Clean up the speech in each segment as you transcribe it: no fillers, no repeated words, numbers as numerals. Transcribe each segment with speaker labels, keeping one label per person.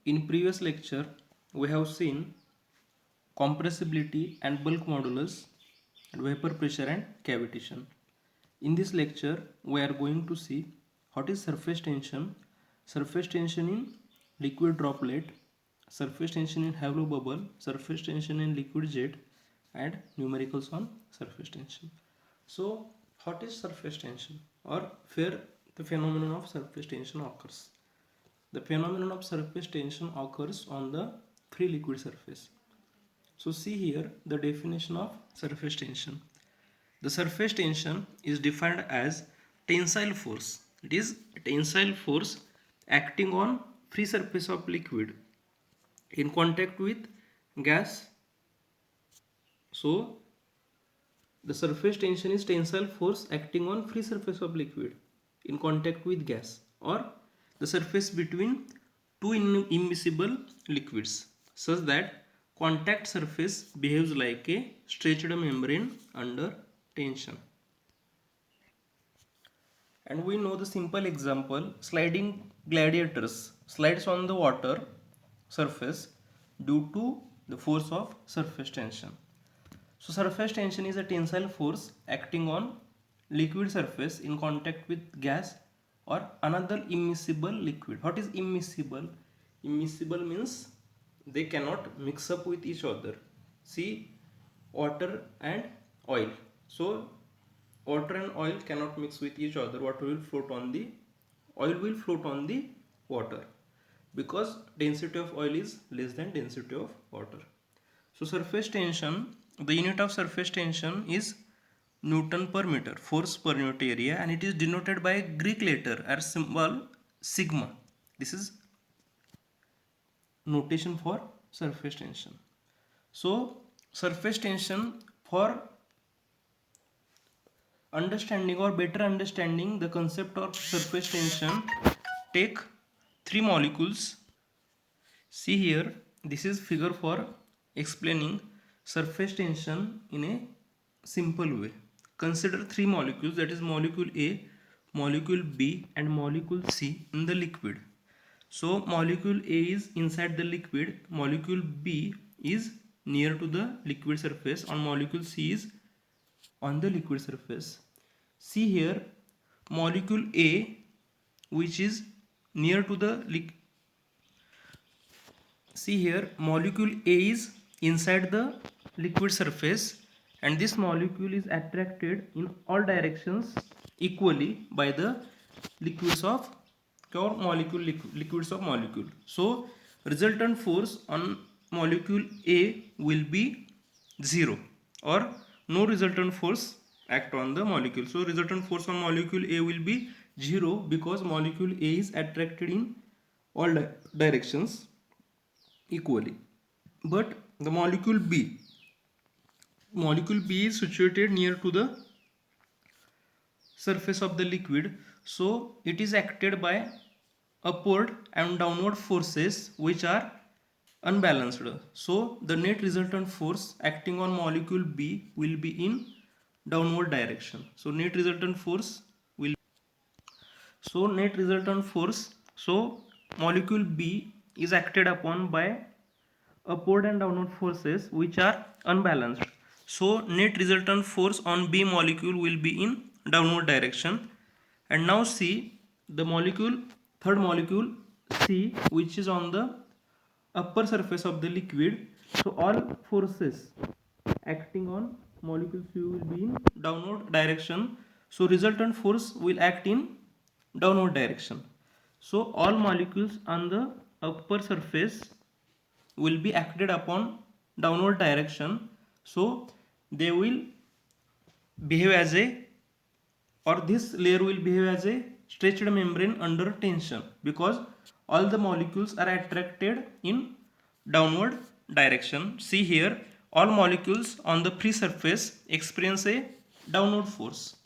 Speaker 1: In previous lecture, we have seen compressibility and bulk modulus, and vapor pressure and cavitation. In this lecture, we are going to see what is surface tension in liquid droplet, surface tension in hollow bubble, surface tension in liquid jet, and numericals on surface tension. So, what is surface tension, or where the phenomenon of surface tension occurs? The phenomenon of surface tension occurs on the free liquid surface. So see here the definition of surface tension. The surface tension is defined as tensile force. It is tensile force acting on free surface of liquid in contact with gas. So the surface tension is tensile force acting on free surface of liquid in contact with gas, or the surface between two immiscible liquids, such that contact surface behaves like a stretched membrane under tension. And we know the simple example: sliding gladiators slides on the water surface due to the force of surface tension. So surface tension is a tensile force acting on liquid surface in contact with gas or another immiscible liquid. What is immiscible? Immiscible means they cannot mix up with each other. See, water and oil. So water and oil cannot mix with each other. Oil will float on the water, because density of oil is less than density of water. So surface tension, the unit of surface tension is Newton per meter, force per unit area, and it is denoted by a Greek letter or symbol sigma. This is notation for surface tension. So surface tension, for understanding or better understanding the concept of surface tension, take three molecules. See here, this is figure for explaining surface tension in a simple way. Consider three molecules, that is molecule A, molecule B and molecule C in the liquid. So molecule A is inside the liquid, molecule B is near to the liquid surface, and molecule C is on the liquid surface. See here, molecule A, which is near to the molecule A is inside the liquid surface, and this molecule is attracted in all directions equally by the liquids of liquids of molecule. So resultant force on molecule A will be 0, or no resultant force act on the molecule. So resultant force on molecule A will be 0, because molecule A is attracted in all directions equally. But the molecule B is situated near to the surface of the liquid, so it is acted by upward and downward forces which are unbalanced. So the net resultant force acting on molecule B will be in downward direction. So net resultant force, so molecule B is acted upon by upward and downward forces which are unbalanced. So net resultant force on B molecule will be in downward direction. And now see the third molecule C, which is on the upper surface of the liquid. So all forces acting on molecule C will be in downward direction. So resultant force will act in downward direction. So all molecules on the upper surface will be acted upon downward direction. So they will behave as a, or this layer will behave as a stretched membrane under tension, because all the molecules are attracted in downward direction. See here, all molecules on the free surface experience a downward force.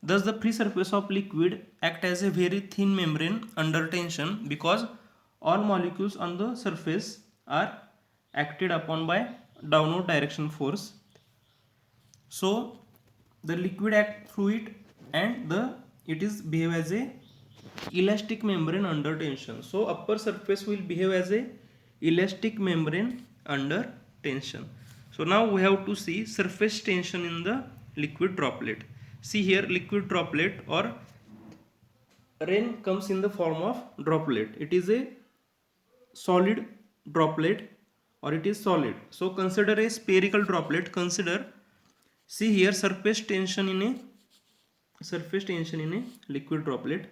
Speaker 1: Thus the free surface of liquid act as a very thin membrane under tension, because all molecules on the surface are acted upon by downward direction force. So the liquid act through it, and it is behave as a elastic membrane under tension. So upper surface will behave as a elastic membrane under tension. So now we have to see surface tension in the liquid droplet. See here, liquid droplet or rain comes in the form of droplet. It is a solid droplet or it is solid. So consider a spherical droplet. Consider, see here, surface tension in a liquid droplet.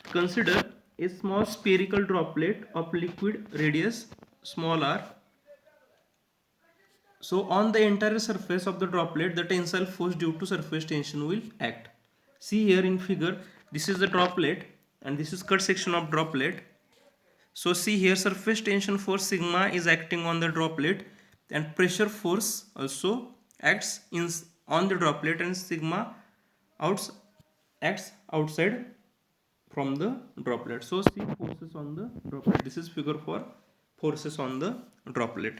Speaker 1: Consider a small spherical droplet of liquid radius small r. So on the entire surface of the droplet, the tensile force due to surface tension will act. See here in figure, this is the droplet and this is cut section of droplet. So see here, surface tension force sigma is acting on the droplet and pressure force also acts on the droplet, and sigma acts outside from the droplet. So see forces on the droplet. This is figure for forces on the droplet.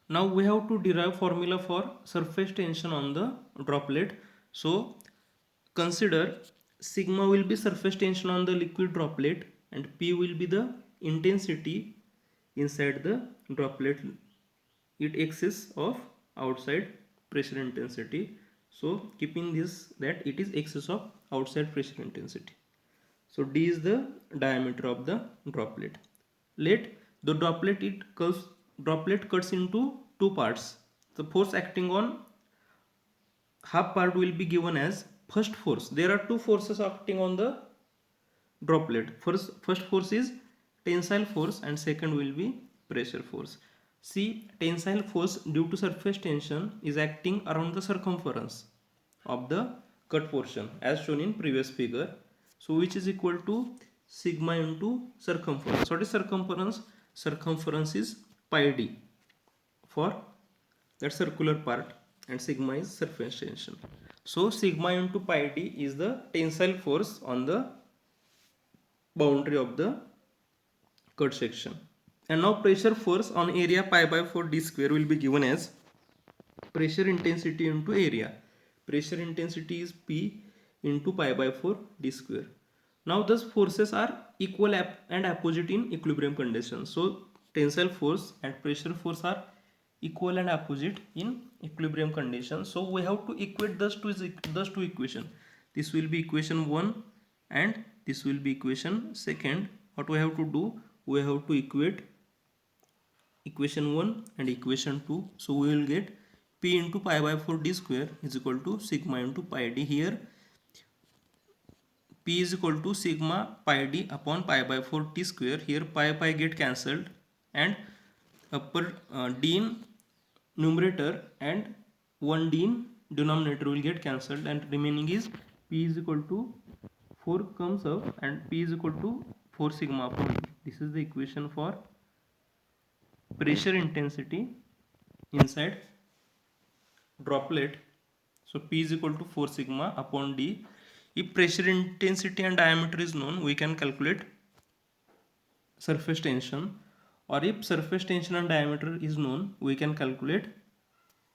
Speaker 1: Now we have to derive formula for surface tension on the droplet. So consider sigma will be surface tension on the liquid droplet and P will be the intensity inside the droplet. It excess of outside pressure intensity. So keeping this, that it is excess of outside pressure intensity. So D is the diameter of the droplet. Let the droplet cuts into two parts. The force acting on half part will be given as first force. There are two forces acting on the droplet. First force is tensile force and second will be pressure force. See, tensile force due to surface tension is acting around the circumference of the cut portion as shown in previous figure. So which is equal to sigma into circumference. What is circumference? Circumference is pi d for that circular part and sigma is surface tension. So sigma into pi d is the tensile force on the boundary of the cut section. And now pressure force on area pi by 4 d square will be given as pressure intensity into area. Pressure intensity is P into pi by 4 d square. Now thus forces are equal and opposite in equilibrium conditions. So tensile force and pressure force are equal and opposite in equilibrium conditions. So we have to equate those two equations. This will be equation 1 and this will be equation 2. What we have to do? We have to equate equation 1 and equation 2. So we will get P into pi by 4 d square is equal to sigma into pi d. Here P is equal to sigma pi d upon pi by 4 t square. Here pi get cancelled and upper d in numerator and 1d in denominator will get cancelled and remaining is P is equal to 4 comes up and P is equal to 4 sigma upon d. This is the equation for pressure intensity inside droplet. So P is equal to 4 sigma upon d. If pressure intensity and diameter is known, we can calculate surface tension, or if surface tension and diameter is known, we can calculate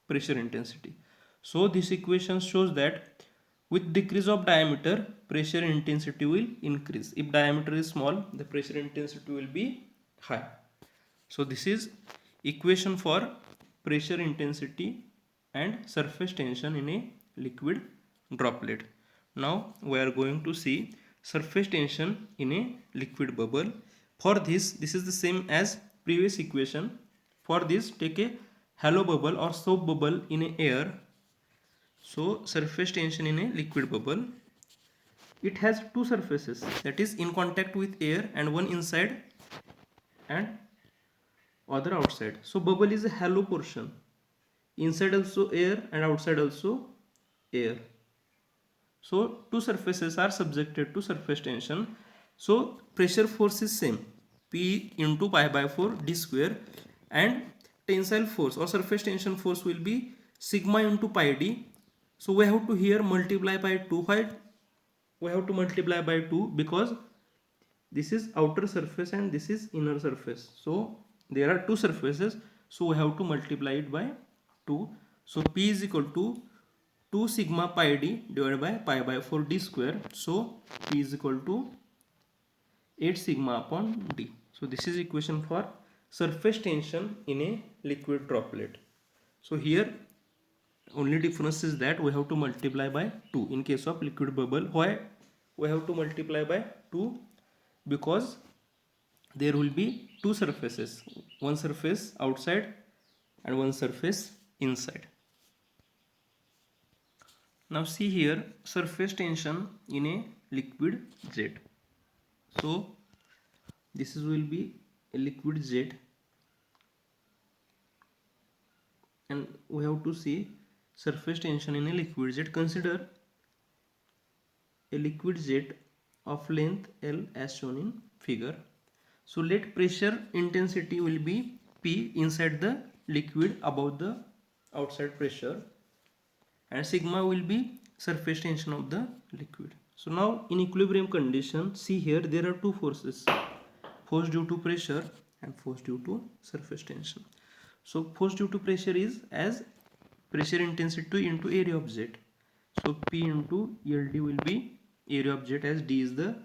Speaker 1: pressure intensity. So this equation shows that with decrease of diameter, pressure intensity will increase. If diameter is small, the pressure intensity will be high. So this is equation for pressure intensity and surface tension in a liquid droplet. Now we are going to see surface tension in a liquid bubble. For this is the same as previous equation. For this, take a hollow bubble or soap bubble in a air. So surface tension in a liquid bubble. It has two surfaces, that is in contact with air, and one inside and other outside. So bubble is a hollow portion. Inside also air and outside also air. So two surfaces are subjected to surface tension. So pressure force is same, P into pi by 4 d square, and tensile force or surface tension force will be sigma into pi d. So we have to here multiply by 2. Why we have to multiply by 2? Because this is outer surface and this is inner surface. So there are two surfaces, so we have to multiply it by 2. So P is equal to 2 sigma pi d divided by pi by 4 d square. So P is equal to 8 sigma upon d. So this is equation for surface tension in a liquid droplet. So here only difference is that we have to multiply by 2 in case of liquid bubble. Why we have to multiply by 2? Because there will be two surfaces, one surface outside and one surface inside. Now see here, surface tension in a liquid jet. So this will be a liquid jet, and we have to see surface tension in a liquid jet. Consider a liquid jet of length L as shown in figure. So let pressure intensity will be P inside the liquid above the outside pressure, and sigma will be surface tension of the liquid. So now in equilibrium condition, see here there are two forces, force due to pressure and force due to surface tension. So force due to pressure is as pressure intensity into area of jet. So P into LD will be area of jet, as D is the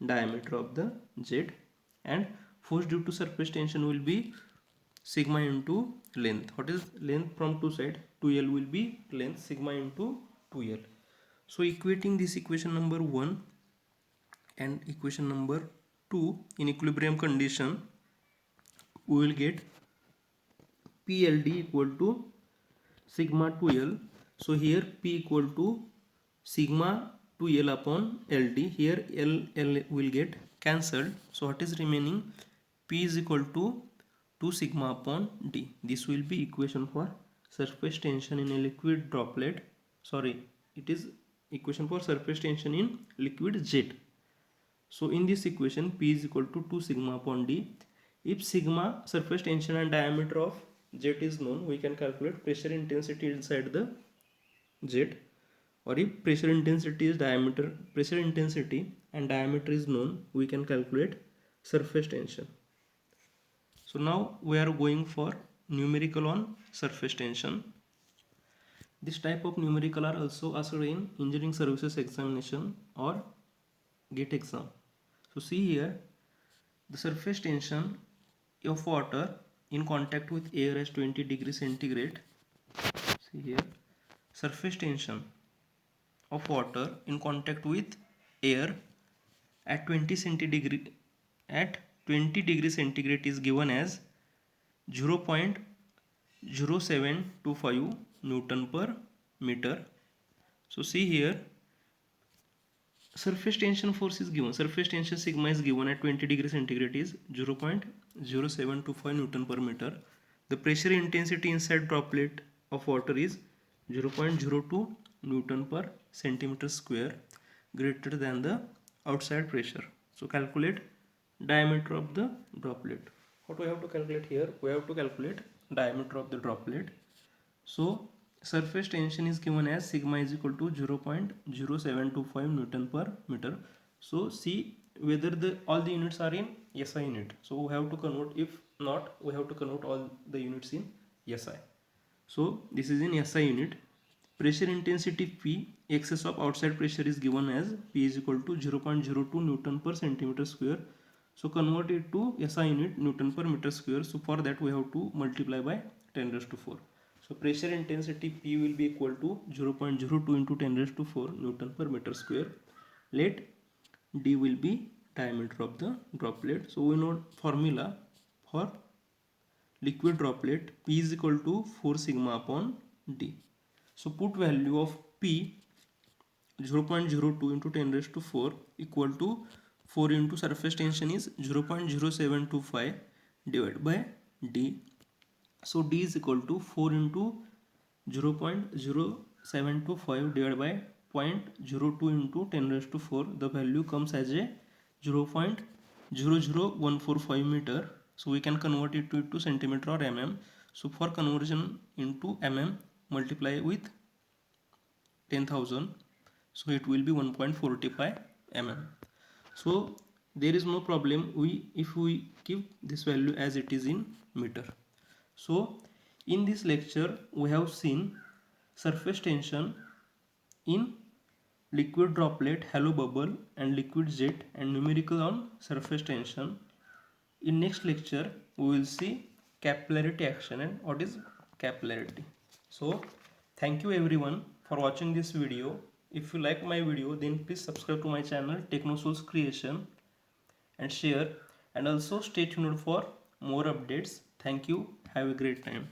Speaker 1: diameter of the jet, and force due to surface tension will be sigma into length. What is length from two side? 2L will be length, sigma into 2L. So equating this equation number 1 and equation number 2 in equilibrium condition, we will get PLD equal to sigma 2L. So here P equal to sigma 2L upon LD. Here L will get cancelled. So what is remaining? P is equal to 2 sigma upon D. This will be equation for surface tension in a liquid droplet. Sorry, it is equation for surface tension in liquid jet. So in this equation, P is equal to 2 sigma upon D. If sigma, surface tension and diameter of jet is known, we can calculate pressure intensity inside the jet. Or if pressure intensity and diameter is known, we can calculate surface tension. So now we are going for numerical on surface tension. This type of numerical are also asked in engineering services examination or GATE exam. So see here, the surface tension of water in contact with air is 20 degrees centigrade. See here, surface tension of water in contact with air at 20 degrees centigrade is given as 0.0725 Newton per meter. So see here, surface tension force is given, surface tension sigma is given at 20 degrees centigrade is 0.0725 Newton per meter. The pressure intensity inside droplet of water is 0.02 Newton per centimeter square, greater than the outside pressure. So calculate diameter of the droplet. What we have to calculate here? We have to calculate diameter of the droplet. So surface tension is given as sigma is equal to 0.0725 Newton per meter. So see whether all the units are in SI unit. So we have to convert, if not, we have to convert all the units in SI. So this is in SI unit. Pressure intensity P, excess of outside pressure is given as P is equal to 0.02 Newton per centimeter square. So convert it to SI unit, Newton per meter square. So for that we have to multiply by 10 raised to 4. So pressure intensity P will be equal to 0.02 into 10 raised to 4 Newton per meter square. Let D will be diameter of the droplet. So we know formula for liquid droplet, P is equal to 4 sigma upon D. So put value of P 0.02 into 10 raised to 4 equal to 4 into surface tension is 0.0725 divided by D. So D is equal to 4 into 0.0725 divided by 0.02 into 10 raised to 4. The value comes as a 0.00145 meter. So we can convert it to centimeter or mm. So for conversion into mm, multiply with 10,000. So it will be 1.45 mm. So there is no problem if we keep this value as it is in meter. So in this lecture we have seen surface tension in liquid droplet, halo bubble and liquid jet, and numerical on surface tension. In next lecture we will see capillarity action and what is capillarity. So thank you everyone for watching this video. If you like my video, then please subscribe to my channel Technosouls Creation and share, and also stay tuned for more updates. Thank you. Have a great time.